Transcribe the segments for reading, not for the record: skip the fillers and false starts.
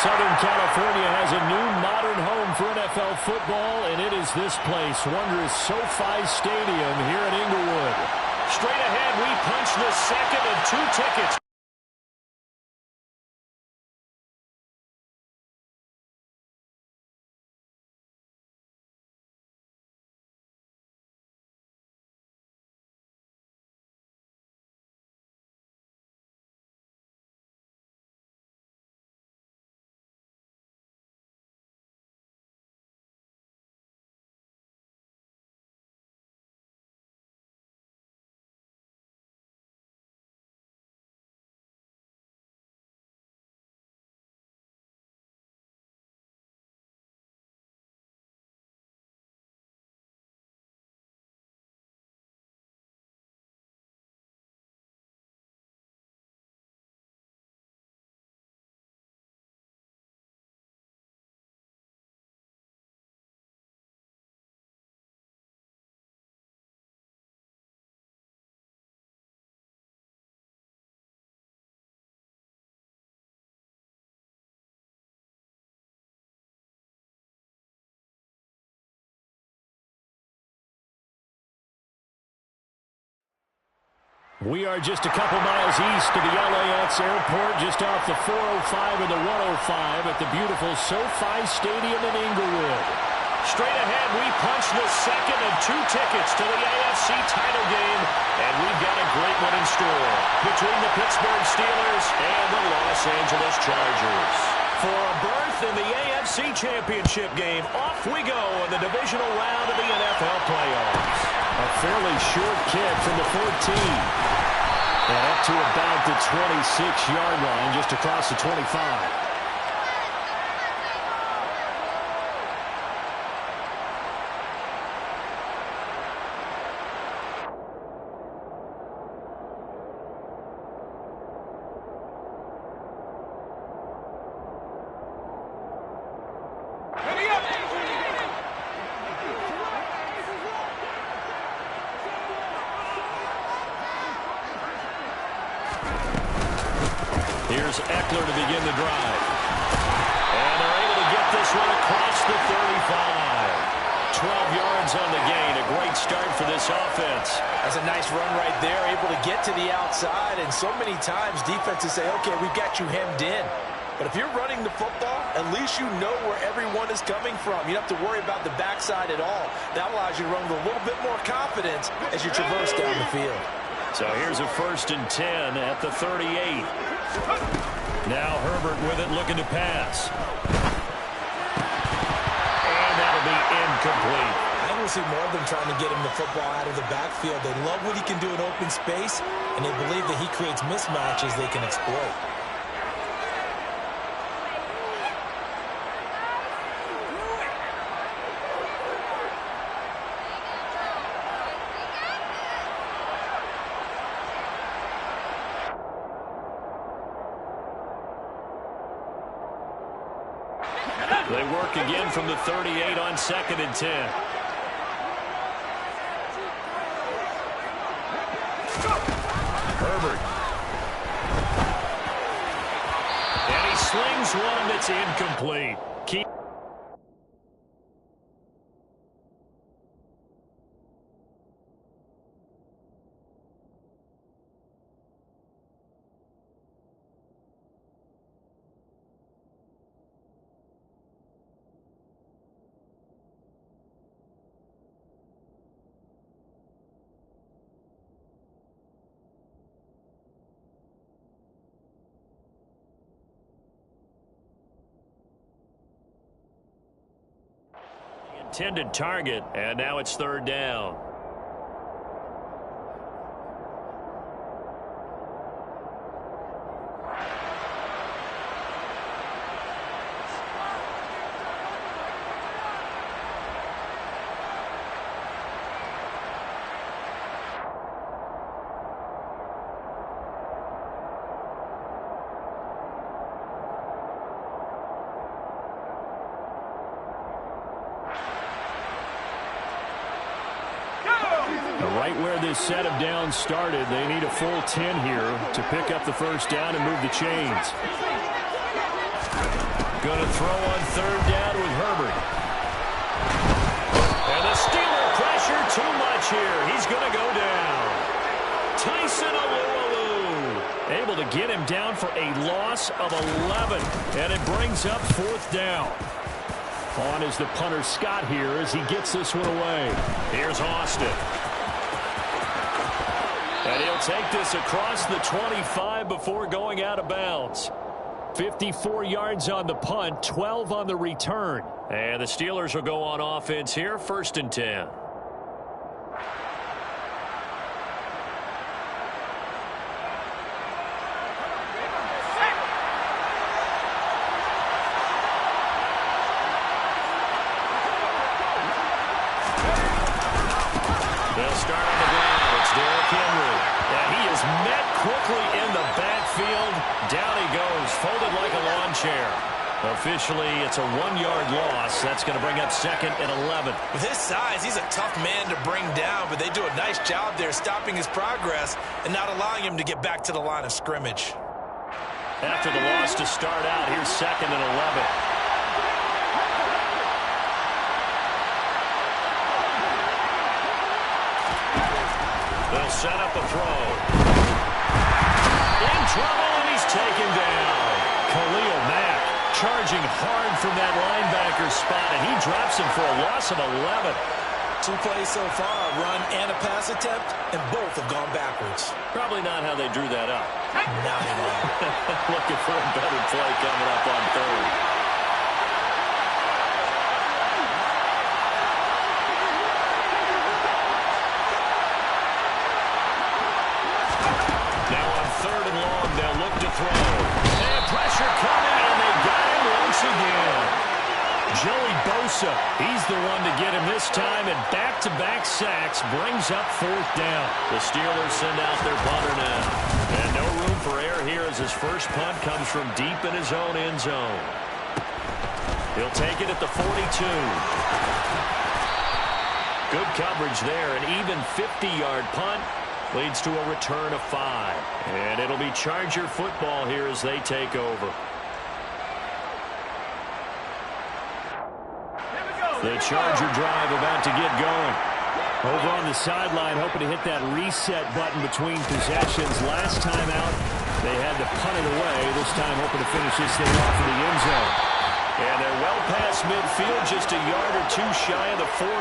Southern California has a new modern home for NFL football, and it is this place, wondrous SoFi Stadium here in Inglewood. Straight ahead, we punch the second of 2 tickets. We are just a couple miles east of the LAX airport, just off the 405 and the 105 at the beautiful SoFi Stadium in Inglewood. Straight ahead, we punch the second of 2 tickets to the AFC title game, and we've got a great one in store between the Pittsburgh Steelers and the Los Angeles Chargers. For a berth in the AFC Championship game, off we go in the divisional round of the NFL playoffs. A fairly short kick from the 14. And up to about the 26-yard line, just across the 25. Here's Eckler to begin the drive. And they're able to get this one across the 35. 12 yards on the gain. A great start for this offense. That's a nice run right there. Able to get to the outside. And so many times defenses say, okay, we've got you hemmed in. But if you're running the football, at least you know where everyone is coming from. You don't have to worry about the backside at all. That allows you to run with a little bit more confidence as you traverse down the field. So here's a 1st and 10 at the 38. Now Herbert with it, looking to pass. And that'll be incomplete. I will see more of them trying to get him the football out of the backfield. They love what he can do in open space, and they believe that he creates mismatches they can exploit. They work again from the 38 on 2nd and 10. Herbert. And he slings one that's incomplete. Intended target, and now it's 3rd down. Right where this set of downs started, they need a full 10 here to pick up the 1st down and move the chains. Going to throw on third down with Herbert. And the Steeler pressure too much here. He's going to go down. Tyson Alualu able to get him down for a loss of 11. And it brings up fourth down. On is the punter Scott here as he gets this one away. Here's Austin. And he'll take this across the 25 before going out of bounds. 54 yards on the punt, 12 on the return. And the Steelers will go on offense here, 1st and 10. They'll start on the ground. It's Derrick Henry. And he is met quickly in the backfield. Down he goes, folded like a lawn chair. Officially, it's a 1-yard loss. That's going to bring up 2nd and 11. With his size, he's a tough man to bring down, but they do a nice job there stopping his progress and not allowing him to get back to the line of scrimmage. After the loss to start out, here's 2nd and 11. They'll set up a throw. In trouble, and he's taken down. Khalil Mack charging hard from that linebacker spot, and he drops him for a loss of 11. 2 plays so far, a run and a pass attempt, and both have gone backwards. Probably not how they drew that up. Not at all. Looking for a better play coming up on third. Third and long, they'll look to throw. And pressure coming, and they got him once again. Joey Bosa, he's the one to get him this time, and back-to-back sacks brings up 4th down. The Steelers send out their punter now. And no room for error here as his first punt comes from deep in his own end zone. He'll take it at the 42. Good coverage there, an even 50-yard punt. Leads to a return of 5. And it'll be Charger football here as they take over. The Charger drive about to get going. Over on the sideline, hoping to hit that reset button between possessions. Last time out, they had to punt it away. This time hoping to finish this thing off in the end zone. And they're well past midfield, just a yard or two shy of the 40.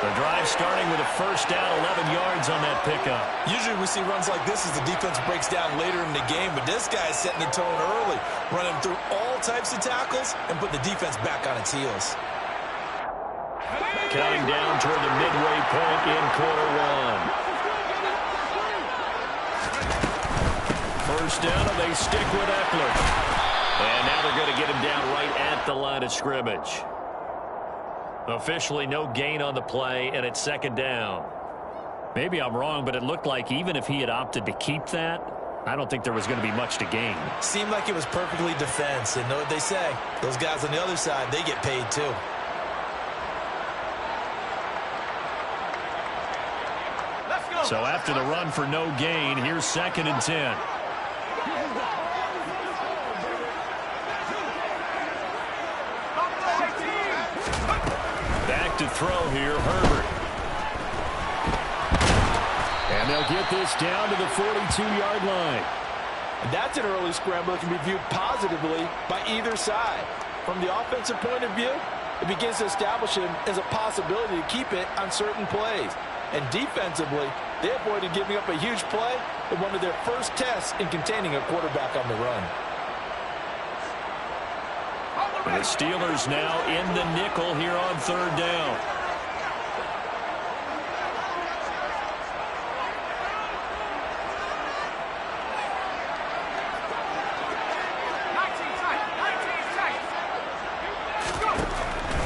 The drive starting with a first down, 11 yards on that pickup. Usually we see runs like this as the defense breaks down later in the game, but this guy's setting the tone early, running through all types of tackles and put the defense back on its heels. Counting down toward the midway point in quarter 1. First down, and they stick with Eckler. And now they're going to get him down right at the line of scrimmage. Officially no gain on the play, and it's 2nd down. Maybe I'm wrong, but it looked like even if he had opted to keep that, I don't think there was going to be much to gain. Seemed like it was perfectly defense, and know what they say. Those guys on the other side, they get paid too. So after the run for no gain, here's 2nd and 10. Back to throw here, Herbert. And they'll get this down to the 42-yard line. And that's an early scramble that can be viewed positively by either side. From the offensive point of view, it begins to establish him as a possibility to keep it on certain plays. And defensively, they avoided giving up a huge play in one of their first tests in containing a quarterback on the run. The Steelers now in the nickel here on 3rd down.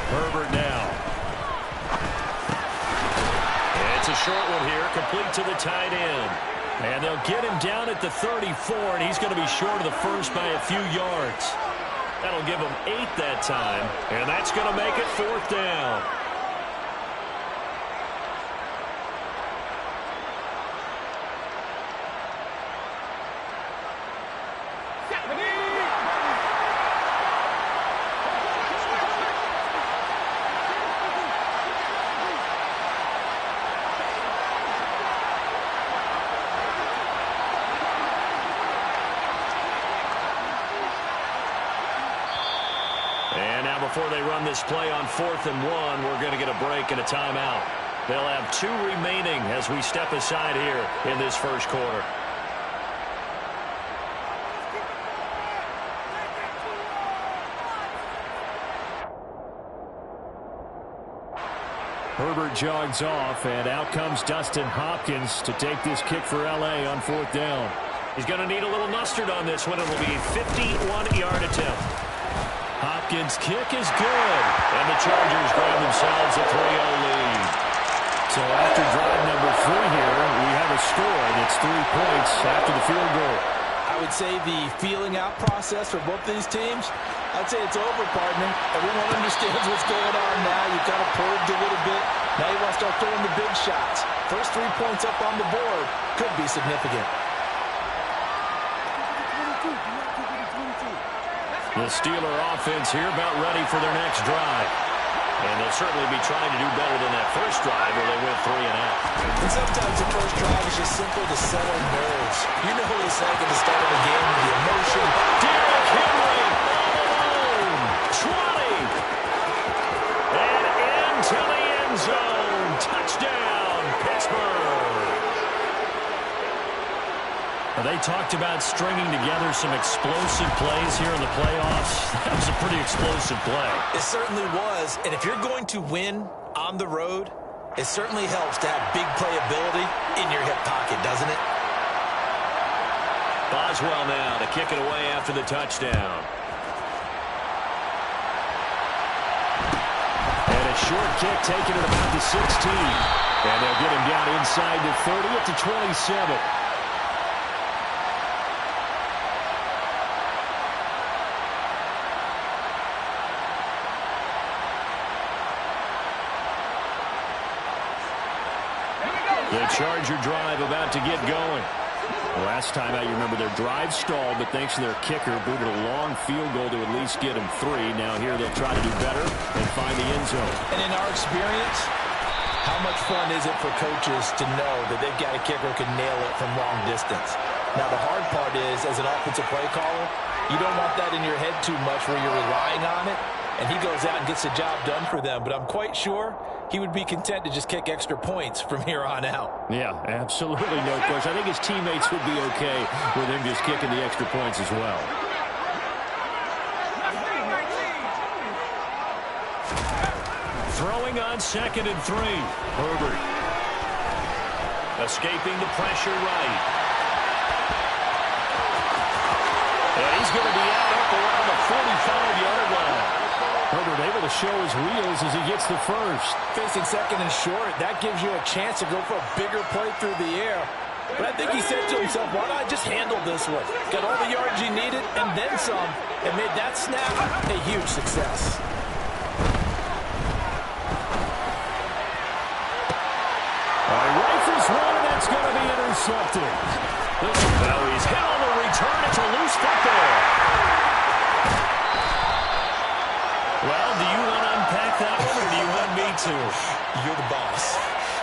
Herbert now. It's a short one here, complete to the tight end. And they'll get him down at the 34, and he's going to be short of the first by a few yards. That'll give him 8 that time, and that's going to make it 4th down. before they run this play on 4th and 1, we're going to get a break and a timeout. They'll have 2 remaining as we step aside here in this first quarter. Herbert jogs off, and out comes Dustin Hopkins to take this kick for L.A. on 4th down. He's going to need a little mustard on this one. It'll be a 51-yard attempt. Hopkins' kick is good, and the Chargers grab themselves a 3-0 lead. So after drive number 3 here, we have a score, and it's 3 points after the field goal. I would say the feeling out process for both these teams, I'd say it's over, partner. Everyone understands what's going on now. You've got to purge a little bit. Now you want to start throwing the big shots. First 3 points up on the board could be significant. The Steeler offense here about ready for their next drive. And they'll certainly be trying to do better than that first drive where they went 3 and out. And sometimes the first drive is just simple to settle nerves. You know what it's like at the start of a game with the emotion. Derrick Henry alone. 20. And into the end zone. Touchdown, Pittsburgh. They talked about stringing together some explosive plays here in the playoffs. That was a pretty explosive play. It certainly was. And if you're going to win on the road, it certainly helps to have big playability in your hip pocket, doesn't it? Boswell now to kick it away after the touchdown. And a short kick taken at about the 16. And they'll get him down inside the 30 at the 27. The Charger drive about to get going. Last time out, you remember their drive stalled, but thanks to their kicker, booted a long field goal to at least get them 3. Now here they'll try to do better and find the end zone. And in our experience, how much fun is it for coaches to know that they've got a kicker who can nail it from long distance? Now, the hard part is, as an offensive play caller, you don't want that in your head too much where you're relying on it, and he goes out and gets the job done for them. But I'm quite sure he would be content to just kick extra points from here on out. Yeah, absolutely no question. I think his teammates would be okay with him just kicking the extra points as well. Throwing on 2nd and 3. Herbert. Escaping the pressure right. And he's going to be out up around the 45-yard line. Herbert able to show his wheels as he gets the first. Facing 2nd and short, that gives you a chance to go for a bigger play through the air. But I think he said to himself, why not just handle this one? Got all the yards he needed and then some, and made that snap a huge success. Rifles one, and that's going to be intercepted. He's hit on the return. It's a loose football. Well, do you want to unpack that one, or do you want me to? You're the boss.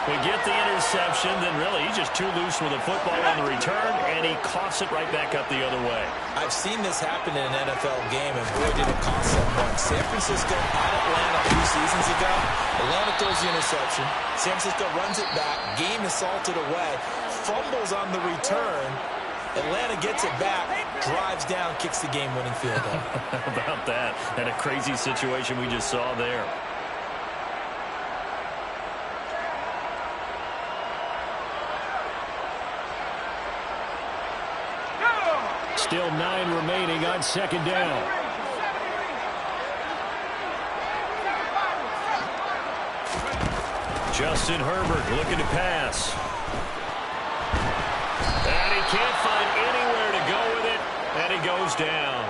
We get the interception, then really he's just too loose with the football on the return, and he coughs it right back up the other way. I've seen this happen in an NFL game, and boy, did it cost someone. San Francisco at Atlanta 2 seasons ago. Atlanta throws the interception. San Francisco runs it back. Game is salted away. Fumbles on the return. Atlanta gets it back, drives down, kicks the game-winning field goal. How about that? And a crazy situation we just saw there. Still 9 remaining on 2nd down. Justin Herbert looking to pass. And he can't find anywhere to go with it, and he goes down.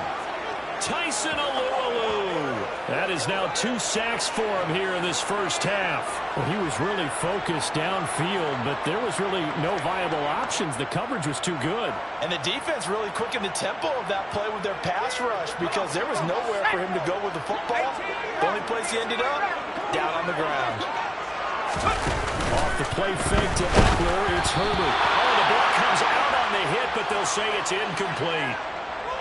Tyson Alualu. That is now 2 sacks for him here in this first half. Well, he was really focused downfield, but there was really no viable options. The coverage was too good. And the defense really quickened the tempo of that play with their pass rush because there was nowhere for him to go with the football. The only place he ended up, down on the ground. Off the play fake to Eckler, it's Herbert. Oh, the ball comes out on the hit, but they'll say it's incomplete.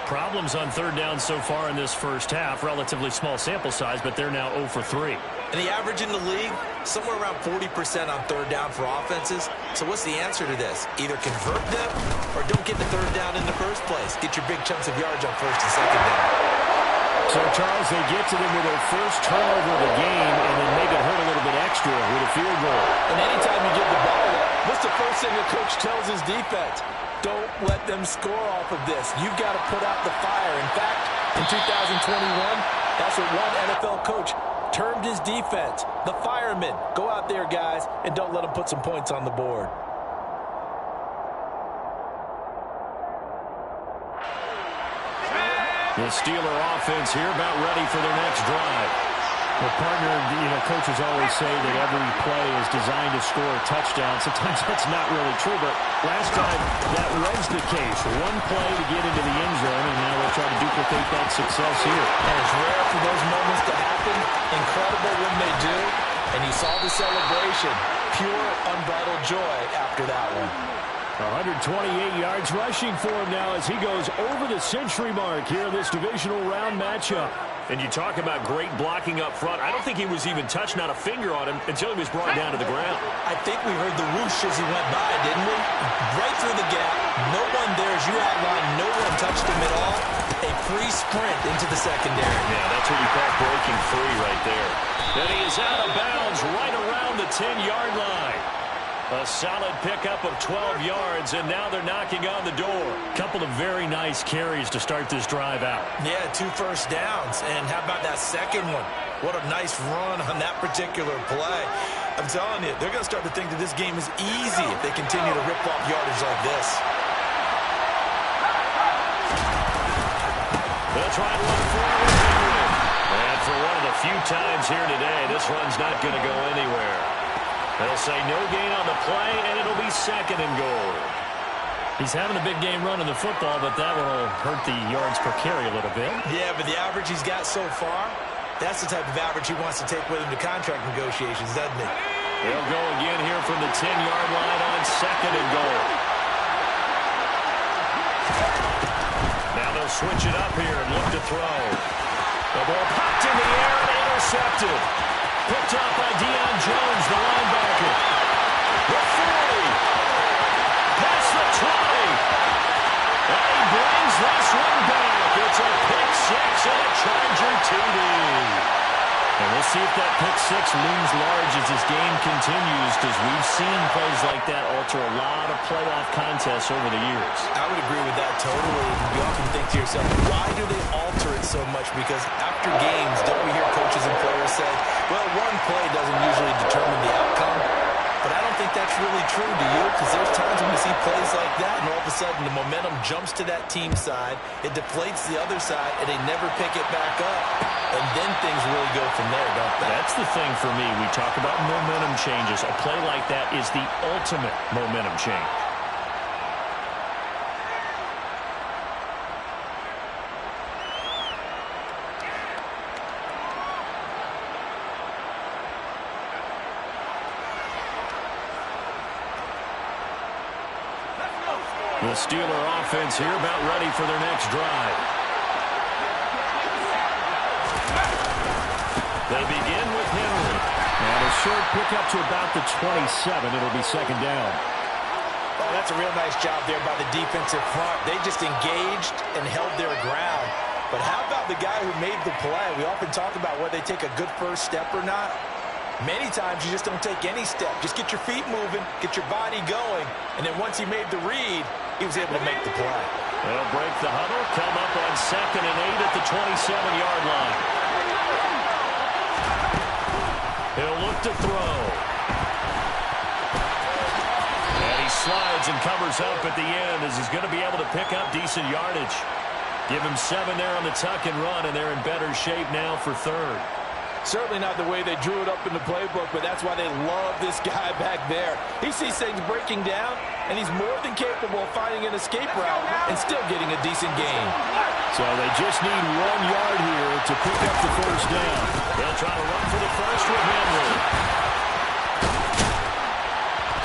Problems on third down so far in this first half. Relatively small sample size, but they're now 0 for 3. And the average in the league, somewhere around 40% on third down for offenses. So what's the answer to this? Either convert them or don't get the third down in the first place. Get your big chunks of yards on first and second down. So, Charles, they get to them with their first turnover of the game and then make it hurt a little bit extra with a field goal. And anytime you give the ball up, what's the first thing the coach tells his defense? Don't let them score off of this. You've got to put out the fire. In fact, in 2021, that's what one NFL coach termed his defense. The firemen. Go out there, guys, and don't let them put some points on the board. The Steeler offense here about ready for their next drive. Well, partner, coaches always say that every play is designed to score a touchdown. Sometimes that's not really true, but last time that was the case. One play to get into the end zone, and now they'll try to duplicate that success here. And it's rare for those moments to happen. Incredible when they do. And you saw the celebration. Pure, unbridled joy after that one. 128 yards rushing for him now as he goes over the century mark here in this divisional round matchup. And you talk about great blocking up front. I don't think he was even touched, not a finger on him, until he was brought down to the ground. I think we heard the whoosh as he went by, didn't we? Right through the gap. No one there as you outlined. No one touched him at all. A free sprint into the secondary. Yeah, that's what you call breaking free right there. And he is out of bounds right around the 10-yard line. A solid pickup of 12 yards, and now they're knocking on the door. Couple of very nice carries to start this drive out. Yeah, 2 first downs. And how about that second one? What a nice run on that particular play. I'm telling you, they're going to start to think that this game is easy if they continue to rip off yardage like this. They'll try to run forward. And for one of the few times here today, this run's not going to go anywhere. They'll say no gain on the play, and it'll be second and goal. He's having a big game running the football, but that will hurt the yards per carry a little bit. Yeah, but the average he's got so far, that's the type of average he wants to take with him to contract negotiations, doesn't he? They'll go again here from the 10-yard line on second and goal. Now they'll switch it up here and look to throw. The ball popped in the air and intercepted. Picked up by Deion Jones, the linebacker. The 40. Past the 20. And he brings this one back. It's a pick six and a Charger TD. And we'll see if that pick six looms large as this game continues, because we've seen plays like that alter a lot of playoff contests over the years. I would agree with that totally. You often think to yourself, why do they alter it so much? Because after games, don't we hear coaches and players say, well, one play doesn't usually determine the outcome. But I don't think that's really true, do you? Because there's times when we see plays like that, and all of a sudden the momentum jumps to that team side, it deflates the other side, and they never pick it back up. And then things really go from there, don't they? That's the thing for me. We talk about momentum changes. A play like that is the ultimate momentum change. The Steeler offense here about ready for their next drive. They begin with Henry. And a short pickup to about the 27. It'll be second down. Oh, that's a real nice job there by the defensive front. They just engaged and held their ground. But how about the guy who made the play? We often talk about whether they take a good first step or not. Many times you just don't take any step. Just get your feet moving, get your body going, and then once he made the read, he was able to make the play. They'll break the huddle, come up on 2nd and 8 at the 27-yard line. He'll look to throw. And he slides and covers up at the end as he's going to be able to pick up decent yardage. Give him 7 there on the tuck and run, and they're in better shape now for third. Certainly not the way they drew it up in the playbook, but that's why they love this guy back there. He sees things breaking down, and he's more than capable of finding an escape route and still getting a decent gain. So they just need 1 yard here to pick up the first down. They'll try to run for the first with Henry.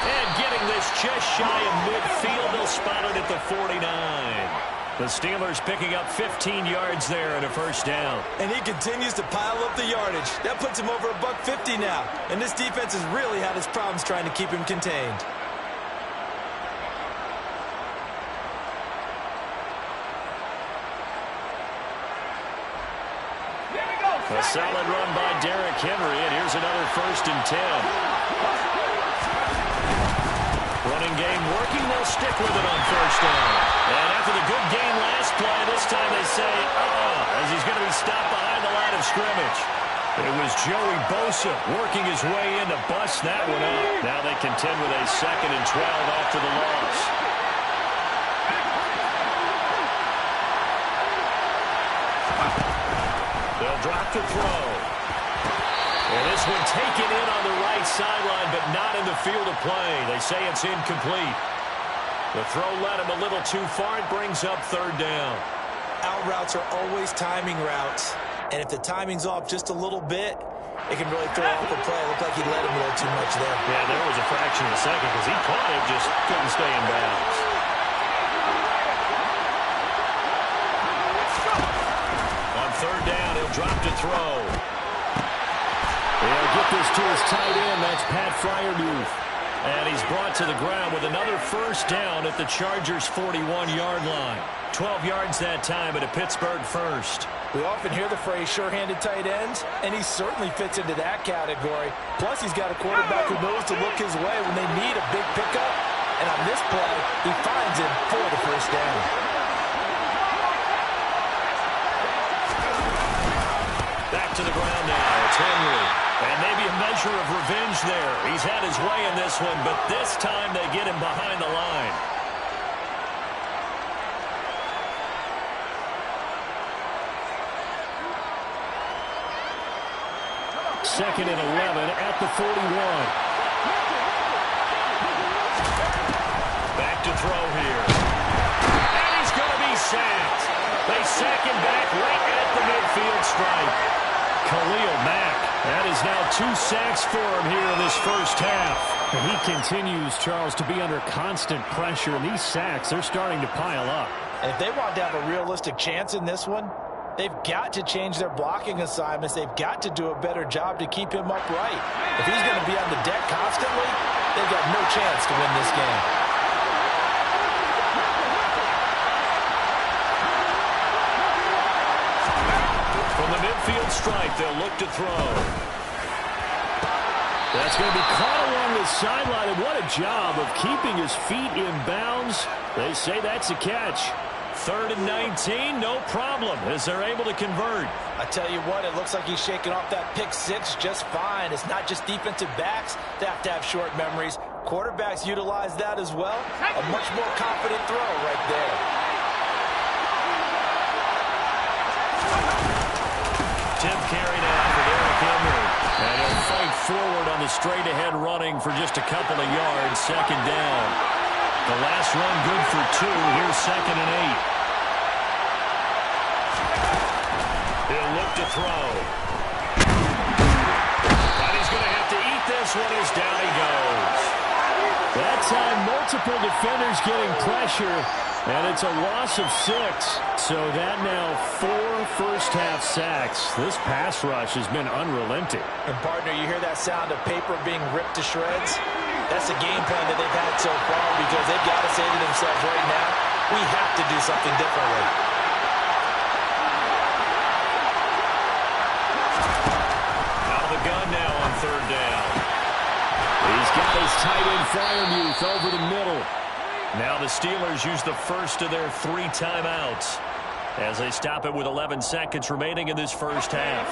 And getting this just shy of midfield, they'll spot it at the 49. The Steelers picking up 15 yards there and a first down. And he continues to pile up the yardage. That puts him over $150 now. And this defense has really had its problems trying to keep him contained. A solid run by Derrick Henry, and here's another 1st and 10. Running game working, they'll stick with it on 1st down. And after the good game last play, this time they say, as he's going to be stopped behind the line of scrimmage. It was Joey Bosa working his way in to bust that one up. Now they contend with a 2nd and 12 after the loss. They'll drop to throw. And this one taken in on the right sideline, but not in the field of play. They say it's incomplete. The throw led him a little too far. It brings up 3rd down. Out routes are always timing routes. And if the timing's off just a little bit, it can really throw off a play. It looked like he let him a little too much there. Yeah, there was a fraction of a second because he caught it, just couldn't stay in bounds. On 3rd down, he'll drop to throw. He'll get this to his tight end. That's Pat Freiermuth. And he's brought to the ground with another 1st down at the Chargers' 41-yard line. 12 yards that time at a Pittsburgh 1st. We often hear the phrase sure-handed tight ends, and he certainly fits into that category. Plus, he's got a quarterback who knows to look his way when they need a big pickup. And on this play, he finds him for the 1st down. Back to the ground now. It's Henry. And maybe a measure of revenge there. He's had his way in this one, but this time they get him behind the line. 2nd and 11 at the 41. Back to throw here. And he's going to be sacked. They sack him back right at the midfield stripe. Khalil Mack. That is now 2 sacks for him here in this 1st half. And he continues, Charles, to be under constant pressure. And these sacks, they're starting to pile up. And if they want to have a realistic chance in this one, they've got to change their blocking assignments. They've got to do a better job to keep him upright. If he's going to be on the deck constantly, they've got no chance to win this game. From the midfield stripe, they'll look to throw. That's going to be caught along the sideline, and what a job of keeping his feet in bounds. They say that's a catch. 3rd and 19, no problem, as they're able to convert. I tell you what, it looks like he's shaking off that pick 6 just fine. It's not just defensive backs that have to have short memories. Quarterbacks utilize that as well. A much more confident throw right there. Tim carry now for Derrick Henry. And he'll fight forward on the straight-ahead running for just a couple of yards. 2nd down. The last run good for 2. Here's 2nd and 8. He'll look to throw. And he's going to have to eat this one as down he goes. That time, multiple defenders getting pressure, and it's a loss of 6. So that now 4 first-half sacks. This pass rush has been unrelenting. And, partner, you hear that sound of paper being ripped to shreds? That's the game plan that they've had so far because they've got to say to themselves right now, we have to do something differently. Out of the gun now on 3rd down. He's got his tight end Freiermuth over the middle. Now the Steelers use the first of their 3 timeouts as they stop it with 11 seconds remaining in this 1st half.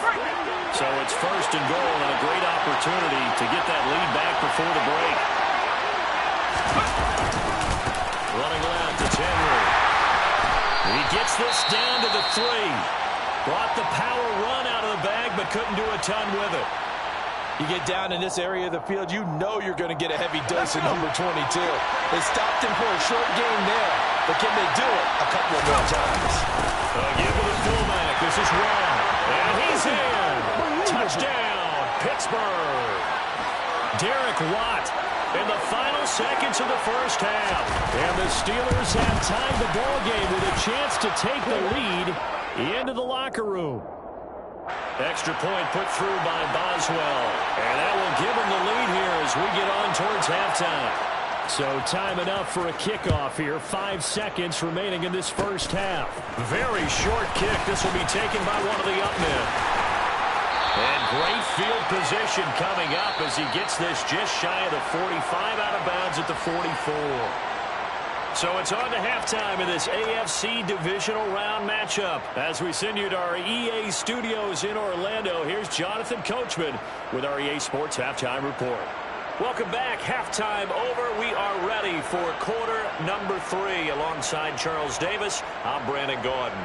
So it's 1st and goal and a great opportunity to get that lead back before the break. Running left, it's Henry. He gets this down to the 3. Brought the power run out of the bag, but couldn't do a ton with it. You get down in this area of the field, you know you're going to get a heavy dose of number 22. They stopped him for a short game there, but can they do it a couple of more times? Again with the fullback. This is wrong. And he's in. Touchdown, Pittsburgh. Derek Watt in the final seconds of the first half. And the Steelers have tied the ball game with a chance to take the lead into the locker room. Extra point put through by Boswell. And that will give him the lead here as we get on towards halftime. So time enough for a kickoff here. 5 seconds remaining in this first half. Very short kick. This will be taken by one of the up men. And great field position coming up as he gets this just shy of the 45, out of bounds at the 44. So it's on to halftime in this AFC divisional round matchup. As we send you to our EA studios in Orlando, here's Jonathan Coachman with our EA Sports Halftime Report. Welcome back. Halftime over. We are ready for quarter number 3. Alongside Charles Davis, I'm Brandon Gordon.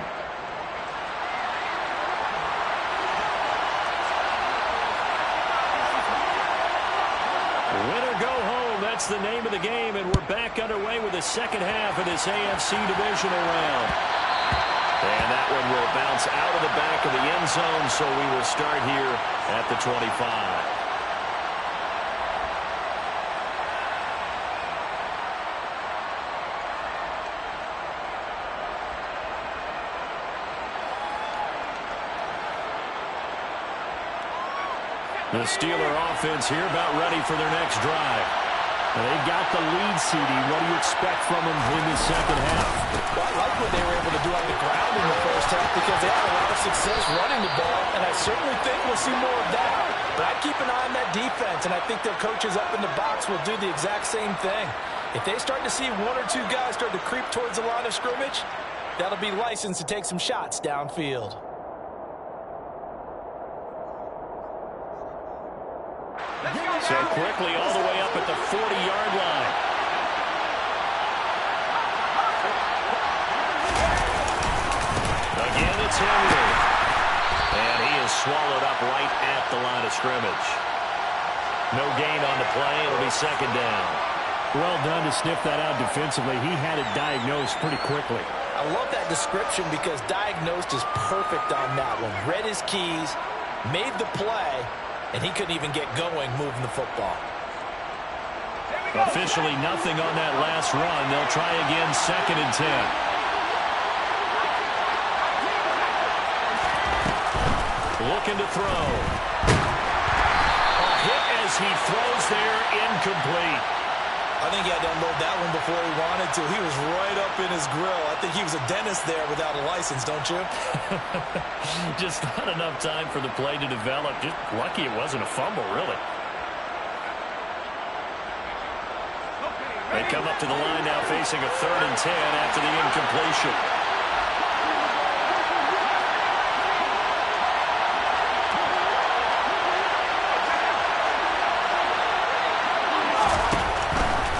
Win or go home, that's the name of the game, and we're back underway with the second half of this AFC divisional round. And that one will bounce out of the back of the end zone, so we will start here at the 25. The Steeler offense here about ready for their next drive. They've got the lead, CD. What do you expect from them in the second half? Well, I like what they were able to do on the ground in the first half because they had a lot of success running the ball, and I certainly think we'll see more of that. But I keep an eye on that defense, and I think their coaches up in the box will do the exact same thing. If they start to see 1 or 2 guys start to creep towards the line of scrimmage, that'll be licensed to take some shots downfield. So quickly all the way up at the 40-yard line. Again, it's Henry. And he is swallowed up right at the line of scrimmage. No gain on the play. It'll be second down. Well done to sniff that out defensively. He had it diagnosed pretty quickly. I love that description because diagnosed is perfect on that one. Read his keys, made the play, and he couldn't even get going moving the football. Officially nothing on that last run. They'll try again, second and 10. Looking to throw. A hit as he throws there, incomplete. I think he had to unload that one before he wanted to. He was right up in his grill. I think he was a dentist there without a license, don't you? Just not enough time for the play to develop. Just lucky it wasn't a fumble, really. They come up to the line now facing a 3rd and 10 after the incompletion.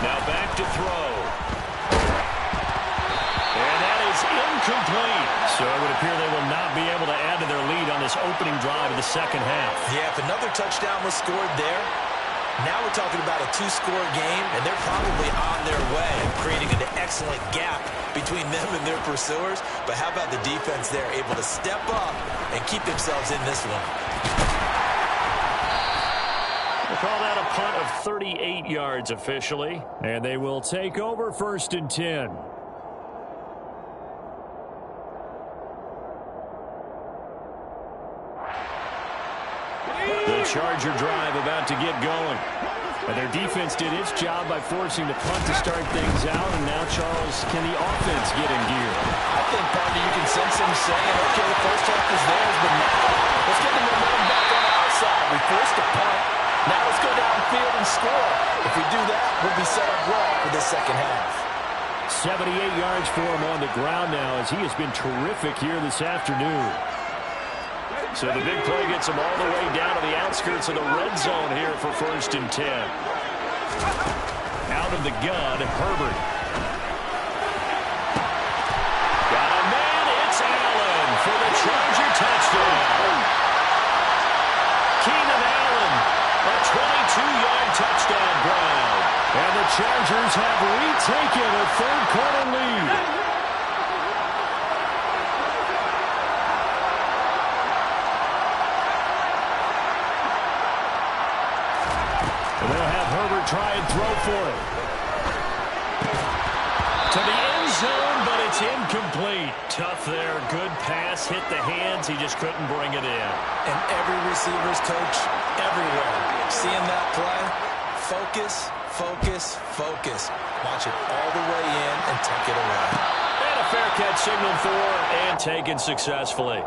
Now back to throw. And that is incomplete. So it would appear they will not be able to add to their lead on this opening drive of the second half. Yeah, if another touchdown was scored there, now we're talking about a 2-score game, and they're probably on their way, creating an excellent gap between them and their pursuers. But how about the defense there, able to step up and keep themselves in this one? We'll call that a punt of 38 yards officially, and they will take over 1st and 10. The Charger drive about to get going. And their defense did its job by forcing the punt to start things out. And now, Charles, can the offense get in gear? I think, partner, you can sense him saying, okay, the first half is theirs, but now let's get the momentum back on the outside. We forced a punt. Now let's go downfield and score. If we do that, we'll be set up well for this second half. 78 yards for him on the ground now as he has been terrific here this afternoon. So the big play gets him all the way down to the outskirts of the red zone here for 1st and 10. Out of the gun, Herbert. Got a man, it's Allen for the Charger touchdown. Keenan Allen, a 22-yard touchdown grab. And the Chargers have retaken a 3rd-quarter lead. try and throw for it. To the end zone, but it's incomplete. Tough there. Good pass. Hit the hands. He just couldn't bring it in. And every receiver's coach everywhere. Seeing that play, focus, focus, focus. Watch it all the way in and take it away. And a fair catch signaled for and taken successfully.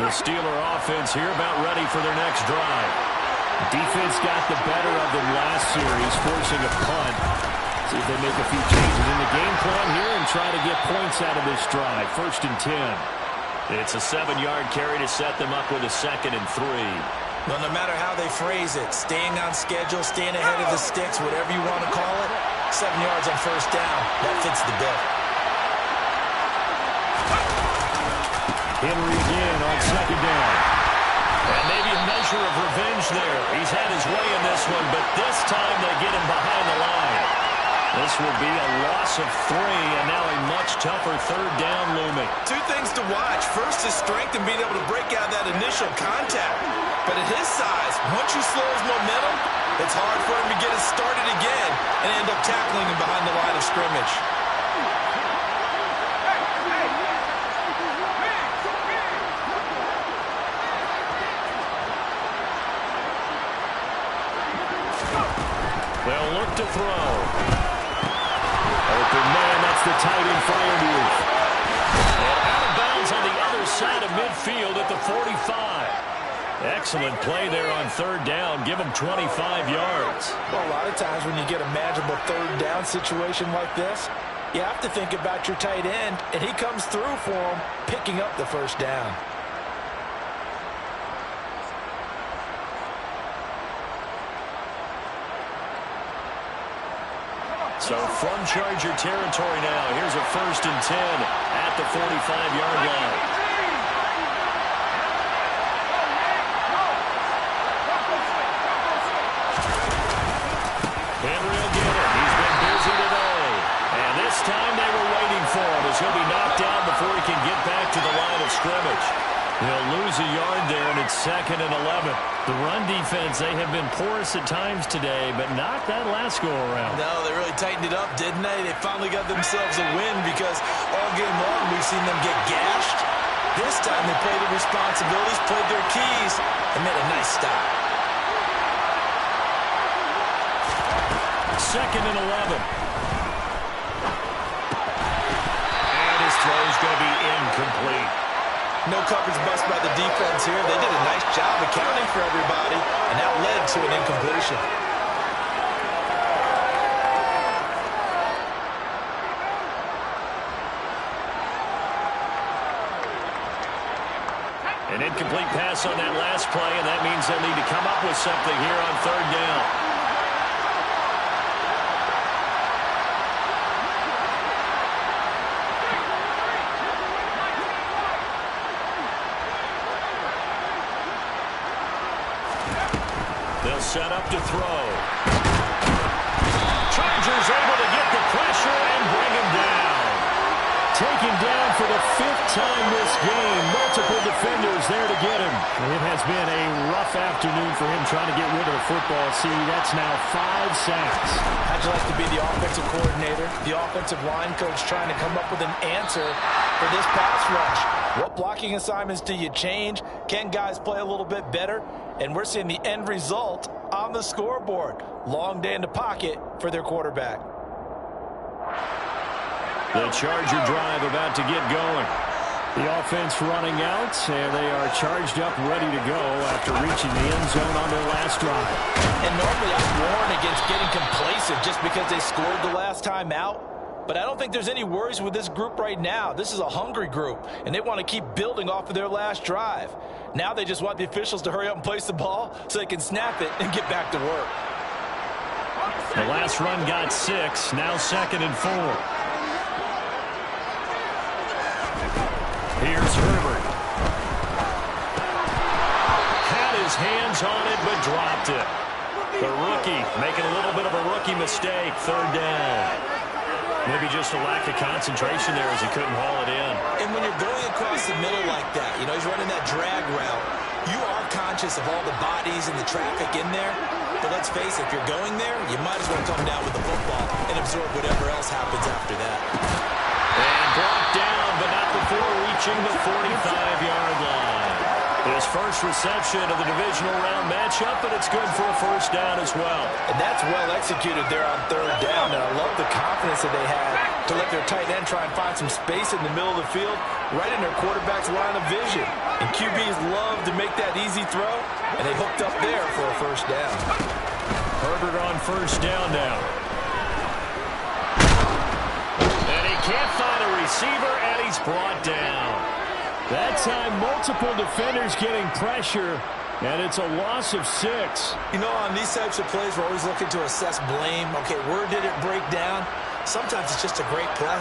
The Steeler offense here about ready for their next drive. Defense got the better of them last series, forcing a punt. See if they make a few changes in the game plan here and try to get points out of this drive. 1st and 10. It's a 7-yard carry to set them up with a 2nd and 3. Well, no matter how they phrase it, staying on schedule, staying ahead of the sticks, whatever you want to call it, 7 yards on 1st down, that fits the bill. Henry again on 2nd down. And maybe a measure of revenge there. He's had his way in this one, but this time they get him behind the line. This will be a loss of 3, and now a much tougher 3rd down looming. 2 things to watch. First is strength and being able to break out that initial contact. But at his size, once you slow his momentum, it's hard for him to get it started again and end up tackling him behind the line of scrimmage. They'll look to throw. Open man, that's the tight end Freiermuth. And out of bounds on the other side of midfield at the 45. Excellent play there on 3rd down. Give him 25 yards. Well, a lot of times when you get a manageable 3rd down situation like this, you have to think about your tight end, and he comes through for him, picking up the 1st down. So from Charger territory now, here's a 1st and 10 at the 45-yard line. Henry will get it. He's been busy today. And this time they were waiting for him as he'll be knocked down before he can get back to the line of scrimmage. They'll lose a yard there, and it's 2nd and 11. The run defense, they have been porous at times today, but not that last go-around. No, they really tightened it up, didn't they? They finally got themselves a win because all game long we've seen them get gashed. This time they played their responsibilities, played their keys, and made a nice stop. 2nd and 11. And his throw is going to be incomplete. No coverage bust by the defense here. They did a nice job accounting for everybody, and that led to an incompletion. An incomplete pass on that last play, and that means they'll need to come up with something here on 3rd down. They'll set up to throw. Chargers able to get the pressure and bring him down. Taken down for the 5th time this game. Multiple defenders there to get him. It has been a rough afternoon for him trying to get rid of the football. See, that's now 5 sacks. How'd you like to be the offensive coordinator, the offensive line coach trying to come up with an answer for this pass rush? What blocking assignments do you change? Can guys play a little bit better? And we're seeing the end result on the scoreboard. Long day in the pocket for their quarterback. The Charger drive about to get going. The offense running out, and they are charged up, ready to go after reaching the end zone on their last drive. And normally I warn against getting complacent just because they scored the last time out. But I don't think there's any worries with this group right now. This is a hungry group, and they want to keep building off of their last drive. Now they just want the officials to hurry up and place the ball so they can snap it and get back to work. The last run got 6, now 2nd and 4. Here's Herbert. Had his hands on it, but dropped it. The rookie making a little bit of a rookie mistake. 3rd down. Maybe just a lack of concentration there as he couldn't haul it in. And when you're going across the middle like that, you know, he's running that drag route, you are conscious of all the bodies and the traffic in there. But let's face it, if you're going there, you might as well come down with the football and absorb whatever else happens after that. And brought down, but not before reaching the 45-yard line. His first reception of the divisional round matchup, and it's good for a first down as well. And that's well executed there on third down, and I love the confidence that they had to let their tight end try and find some space in the middle of the field, right in their quarterback's line of vision. And QBs love to make that easy throw, and they hooked up there for a first down. Herbert on first down now. And he can't find a receiver, and he's brought down. That time, multiple defenders getting pressure, and it's a loss of 6. You know, on these types of plays, we're always looking to assess blame. Okay, where did it break down? Sometimes it's just a great play.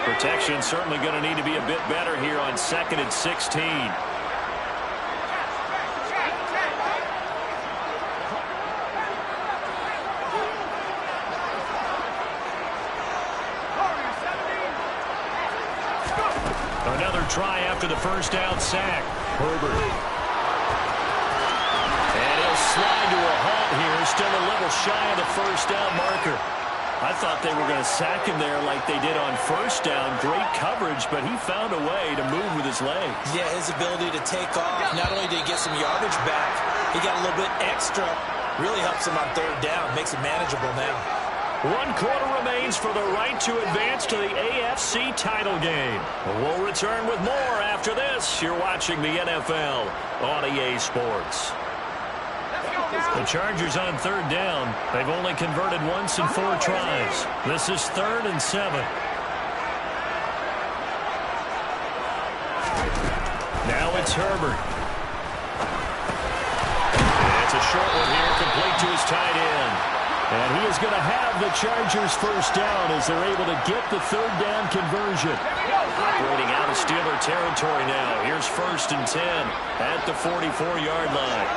Protection certainly going to need to be a bit better here on 2nd and 16. Another try after the first down sack. Herbert. And he'll slide to a halt here. Still a little shy of the first down marker. I thought they were going to sack him there like they did on first down. Great coverage, but he found a way to move with his legs. Yeah, his ability to take off. Not only did he get some yardage back, he got a little bit extra. Really helps him on third down. Makes it manageable now. 1 quarter remains for the right to advance to the AFC title game. We'll return with more after this. You're watching the NFL on EA Sports. The Chargers on third down. They've only converted once in 4 tries. This is 3rd and 7. Now it's Herbert. It's a short one here, complete to his tight end. And he is going to have the Chargers first down as they're able to get the third down conversion. Operating out of Steeler territory now. Here's 1st and 10 at the 44-yard line.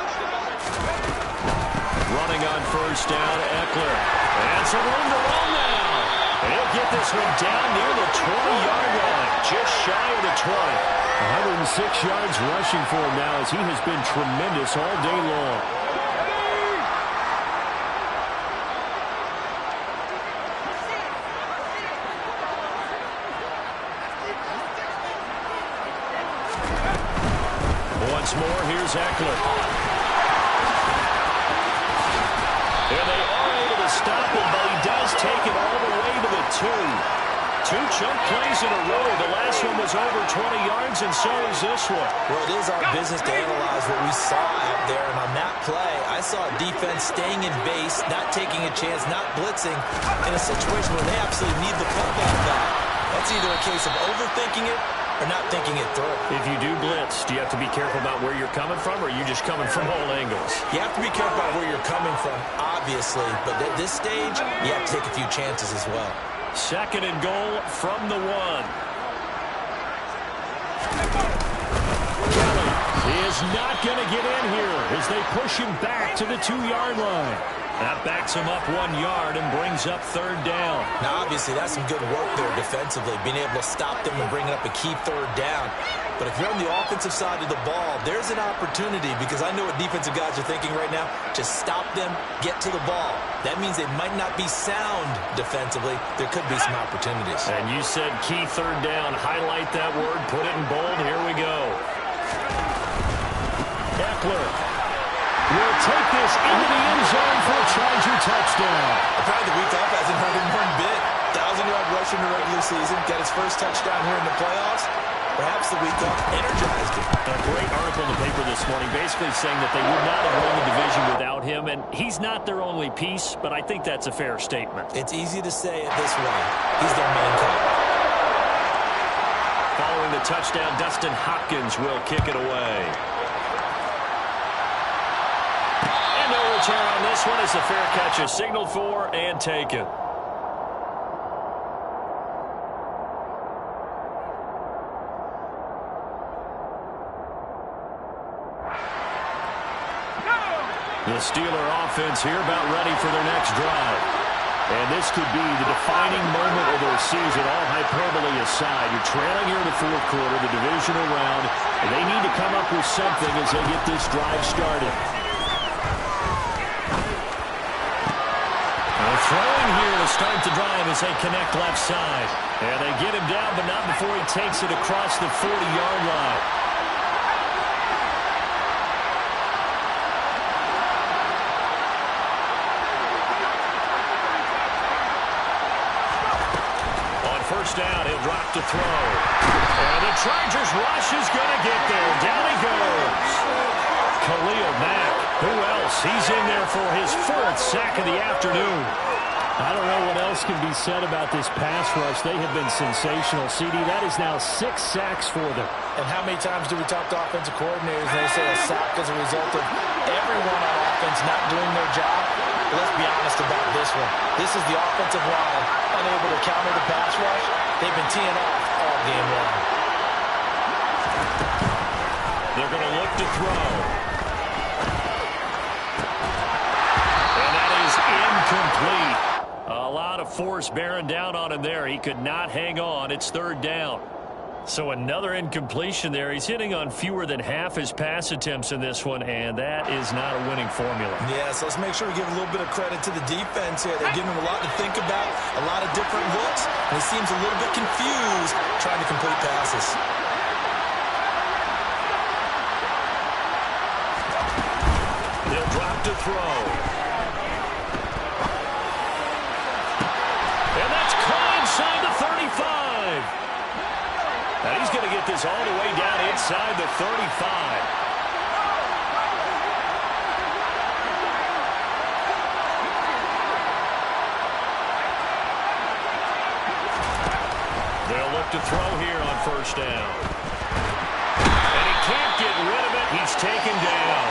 Running on first down, Eckler. And some room to run now. And he'll get this one down near the 20-yard line, just shy of the 20. 106 yards rushing for him now as he has been tremendous all day long. Once more, here's Eckler. And they are able to stop him, but he does take it all the way to the 2. 2 chunk plays in a row. The last one was over 20 yards, and so is this one. Well, it is our business to analyze what we saw out there. And on that play, I saw a defense staying in base, not taking a chance, not blitzing, in a situation where they absolutely need the football back. That's either a case of overthinking it or not thinking it through. If you do blitz, do you have to be careful about where you're coming from, or are you just coming from all angles? You have to be careful about where you're coming from, obviously. But at this stage, you have to take a few chances as well. 2nd and goal from the 1. Kelly is not going to get in here as they push him back to the 2-yard line. That backs him up 1 yard and brings up third down. Now, obviously, that's some good work there defensively, being able to stop them and bring up a key third down. But if you're on the offensive side of the ball, there's an opportunity, because I know what defensive guys are thinking right now. Just stop them, get to the ball. That means they might not be sound defensively. There could be some opportunities. And you said key third down. Highlight that word. Put it in bold. Here we go. Eckler will take this into the end zone for a Charger touchdown. Apparently the week off hasn't hurt him one bit. 1,000-yard rush in the regular season. Got his first touchdown here in the playoffs. Perhaps the week off energized him. A great article in the paper this morning basically saying that they would not have won the division without him, and he's not their only piece, but I think that's a fair statement. It's easy to say it this way. He's their main guy. Following the touchdown, Dustin Hopkins will kick it away. And no return on this one as the fair catch is signaled for and taken. The Steeler offense here about ready for their next drive. And this could be the defining moment of their season, all hyperbole aside. You're trailing here in the fourth quarter, the divisional round, and they need to come up with something as they get this drive started. And throwing here to start the drive as they connect left side. And they get him down, but not before he takes it across the 40-yard line. First down, he'll drop to throw. And the Chargers rush is going to get there. Down he goes. Khalil Mack. Who else? He's in there for his fourth sack of the afternoon. I don't know what else can be said about this pass rush. They have been sensational. CD, that is now 6 sacks for them. And how many times do we talk to offensive coordinators and they say a sack as a result of everyone on offense not doing their job? But let's be honest about this one. This is the offensive line unable to counter the pass rush. They've been teeing off all game long. They're going to look to throw. And that is incomplete. A lot of force bearing down on him there. He could not hang on. It's third down. So another incompletion there. He's hitting on fewer than half his pass attempts in this one, and that is not a winning formula. Yeah, so let's make sure we give a little bit of credit to the defense here. They're giving him a lot to think about, a lot of different looks, and he seems a little bit confused trying to complete passes. They'll drop to throw. And that's caught inside the 35. Now he's going to get this all the way down inside the 35. They'll look to throw here on first down. And he can't get rid of it. He's taken down.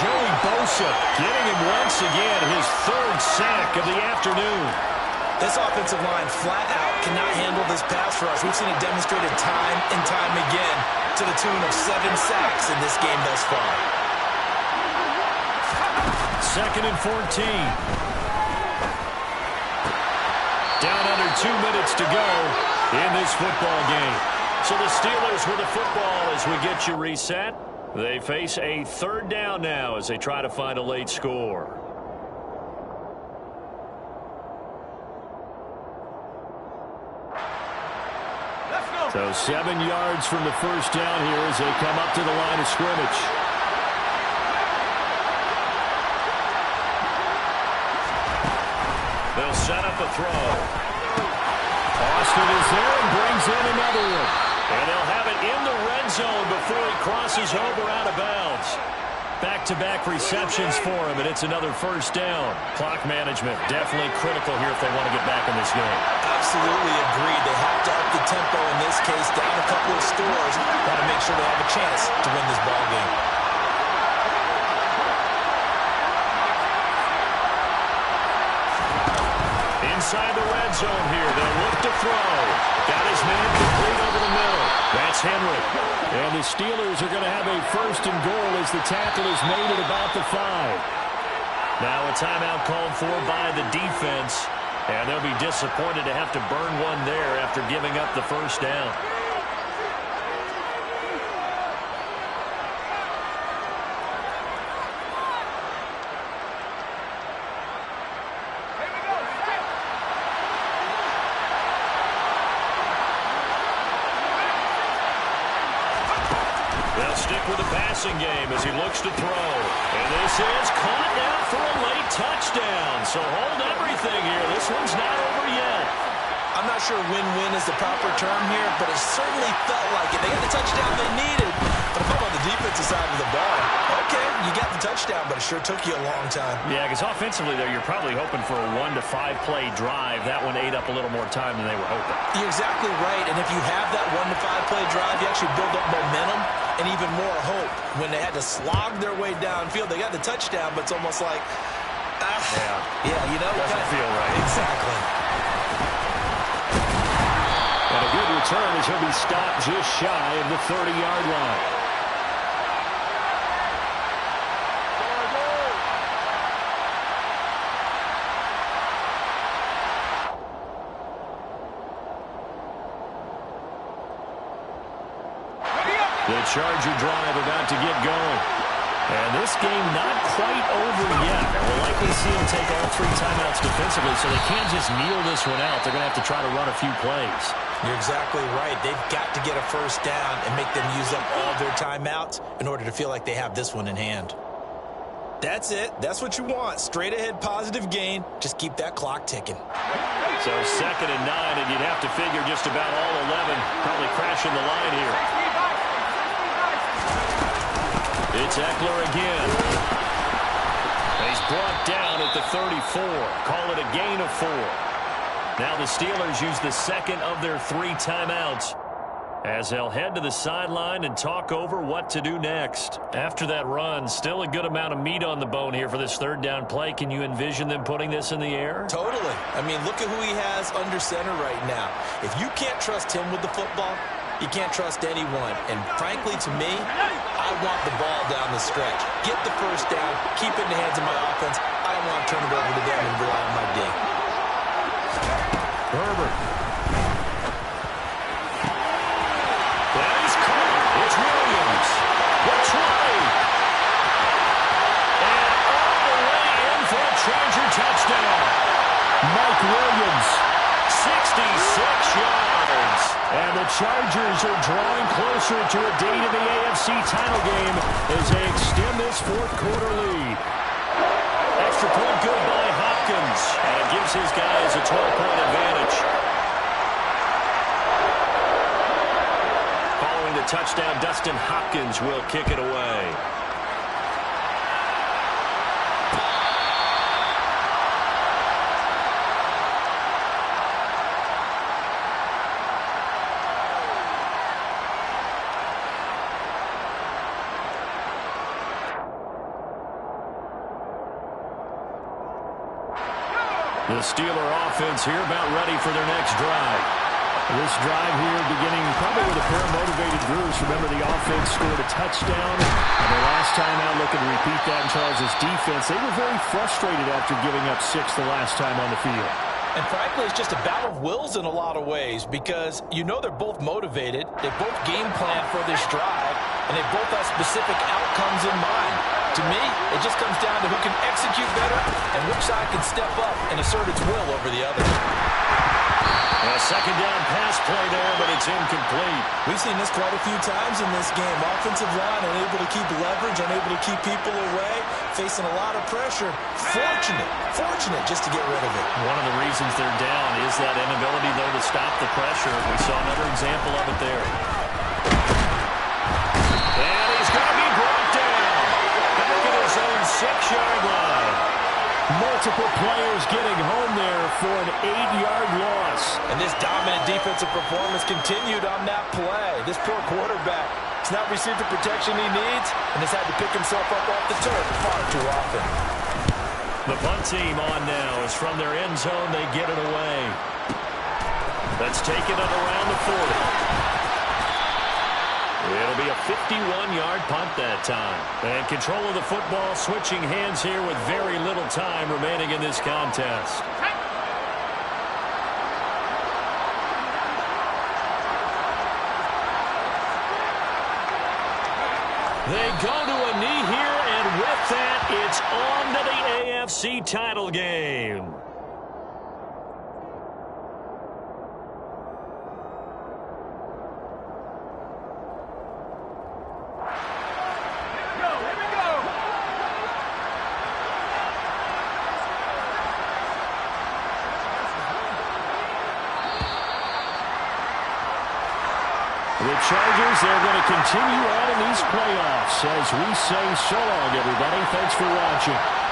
Joey Bosa getting him once again his third sack of the afternoon. This offensive line flat out cannot handle this pass rush. We've seen it demonstrated time and time again to the tune of 7 sacks in this game thus far. Second and 14. Down under 2 minutes to go in this football game. So the Steelers with the football as we get you reset. They face a third down now as they try to find a late score. So 7 yards from the first down here as they come up to the line of scrimmage. They'll set up a throw. Austin is there and brings in another one. And they'll have it in the red zone before he crosses over out of bounds. Back-to-back receptions for him, and it's another first down. Clock management definitely critical here if they want to get back in this game. Absolutely agreed. They have to up the tempo in this case, down a couple of scores. Want to make sure they have a chance to win this ball game. Inside the red zone here, they'll look to throw. Got his man complete over the middle. That's Henry. And the Steelers are going to have a first and goal as the tackle is made at about the 5. Now a timeout called for by the defense. And they'll be disappointed to have to burn one there after giving up the first down. Stick with the passing game as he looks to throw. And this is caught now for a late touchdown. So hold everything here. This one's not over yet. I'm not sure win-win is the proper term here, but it certainly felt like it. They got the touchdown they needed. But if I'm on the defensive side of the ball, okay, you got the touchdown, but it sure took you a long time. Yeah, because offensively, though, you're probably hoping for a 1 to 5 play drive. That one ate up a little more time than they were hoping. You're exactly right. And if you have that 1 to 5 play drive, you actually build up momentum and even more hope. When they had to slog their way downfield, they got the touchdown, but it's almost like, yeah, you know, doesn't feel right. Exactly. And a good return as he'll be stopped just shy of the 30-yard line. Charger drive about to get going. And this game not quite over yet. We'll likely see them take all 3 timeouts defensively, so they can't just kneel this one out. They're going to have to try to run a few plays. You're exactly right. They've got to get a first down and make them use up all their timeouts in order to feel like they have this one in hand. That's it. That's what you want. Straight ahead positive gain. Just keep that clock ticking. So 2nd and 9, and you'd have to figure just about all 11 probably crashing the line here. It's Eckler again. He's brought down at the 34. Call it a gain of 4. Now the Steelers use the 2nd of their 3 timeouts as they'll head to the sideline and talk over what to do next. After that run, still a good amount of meat on the bone here for this 3rd down play. Can you envision them putting this in the air? Totally. I mean, look at who he has under center right now. If you can't trust him with the football, you can't trust anyone. And frankly, to me, I want the ball down the stretch. Get the first down, keep it in the hands of my offense. I don't want to turn it over to them and rely on my D. Herbert. That is caught. It's Williams. The try. And all the way in for a Charger touchdown. Mike Williams, 66 yards. And the Chargers are drawing closer to a date in the AFC title game as they extend this 4th quarter lead. Extra point good by Hopkins. And it gives his guys a 12-point advantage. Following the touchdown, Dustin Hopkins will kick it away. The Steeler offense here about ready for their next drive. This drive here beginning probably with a pair of motivated groups. Remember, the offense scored a touchdown. And the last time out, looking to repeat that in Charles' defense. They were very frustrated after giving up 6 the last time on the field. And frankly, it's just a battle of wills in a lot of ways because you know they're both motivated. They both game plan for this drive, and they both have specific outcomes in mind. To me, it just comes down to who can execute better and which side can step up and assert its will over the other. A 2nd down pass play there, but it's incomplete. We've seen this quite a few times in this game. Offensive line unable to keep leverage, unable to keep people away, facing a lot of pressure. Fortunate just to get rid of it. One of the reasons they're down is that inability, though, to stop the pressure. We saw another example of it there. And he's going to be brought down back at his own 6-yard line. Multiple players getting home there for an 8-yard loss. And this dominant defensive performance continued on that play. This poor quarterback has not received the protection he needs and has had to pick himself up off the turf far too often. The punt team on now is from their end zone. They get it away. Let's take it at around the 40. It'll be a 51-yard punt that time. And control of the football switching hands here with very little time remaining in this contest. They go to a knee here, and with that, it's on to the AFC title game. The Chargers, they're going to continue on in these playoffs as we say so long, everybody. Thanks for watching.